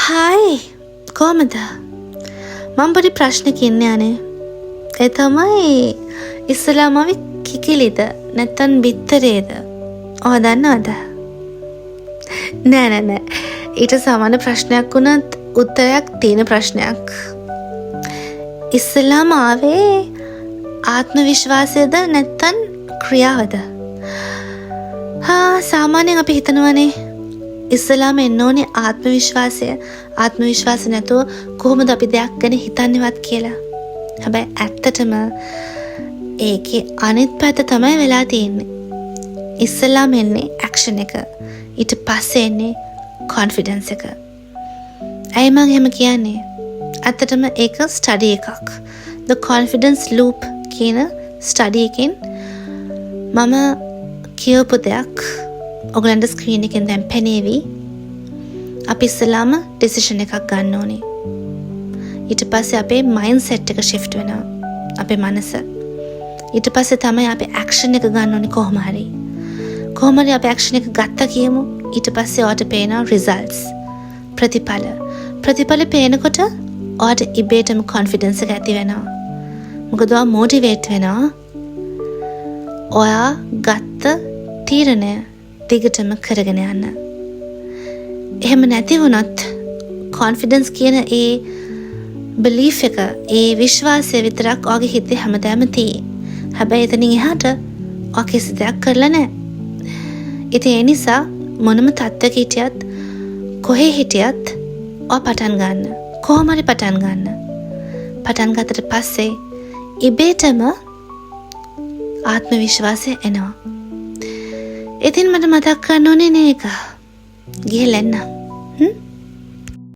Hi කොහමද? මම පොඩි ප්‍රශ්නයක් ඉන්නේ අනේ. ඒ තමයි ඉස්ලාමාවේ කිකිලිද නැත්නම් බිත්තරේද? ඔය දන්නවද? නෑ. ඊට සමාන ප්‍රශ්නයක් වුණත් උත්තරයක් තියෙන ප්‍රශ්නයක්. ඉස්ලාම ආවේ ආත්ම විශ්වාසයද නැත්නම් ක්‍රියාවද? සාමාන්‍යයෙන් අපි හිතනවානේ ඉස්ලාම එන්න ඕනේ ආත්ම විශ්වාස නැතුව කොහොමද අපි දෙයක් ගැන හිතන්නේවත් කියලා. හැබැයි ඇත්තටම ඒකේ අනිත් පැත්ත තමයි වෙලා තියෙන්නේ. ඉස්ලාම එන්නේ ඇක්ෂන් එක. ඊට පස්සේ එන්නේ කොන්ෆිඩන්ස් එක. ඇයි මම එහෙම කියන්නේ? ඇත්තටම ඒක ස්ටඩි එකක්. The confidence loop කියන ස්ටඩි එකෙන් මම කියවපු දෙයක් ඔයගලන්ට ස්ක්‍රීන් එකෙන් දැන් පෙනේවි. අපි ඉස්සෙල්ලාම ඩිසිෂන් එකක් ගන්න ඕනේ. ඊට පස්සේ අපේ මයින්ඩ් සෙට් එක shift වෙනවා. අපේ මනස. ඊට පස්සේ තමයි අපි ඇක්ෂන් එක ගන්න ඕනේ කොහොම හරි. අපි ඇක්ෂන් එක ගත්තා කියමු. ඊට පස්සේ ඔයාට පේනවා රිසල්ට්ස්. ප්‍රතිඵල පේනකොට ඔයාට ඉබේටම කොන්ෆිඩන්ස් එක ඇති වෙනවා. මොකද ඔයා මොටිවේට් වෙනවා. ඔයා ගත්ත තීරණය දිගටම කරගෙන යන්න. එහෙම නැති වුණොත් කොන්ෆිඩන්ස් කියන ඒ බිලීෆ් එක, ඒ විශ්වාසය විතරක් ඔයාගේ හිතේ හැමදාම තියෙයි. හැබැයි එතනින් එහාට ඔයා කිසි දෙයක් කරලා නැහැ. ඉතින් ඒ නිසා මොනම තත්ත්වයක හිටියත් කොහේ හිටියත් ඔයා පටන් ගන්න. කොහොම හරි පටන් ගන්න. පටන් ගත්තට පස්සේ ඉබේටම ආත්ම විශ්වාසය එනවා. ඉතින් මට මතක් කරන්න ඕනේ නේක. ගිහලා එන්න.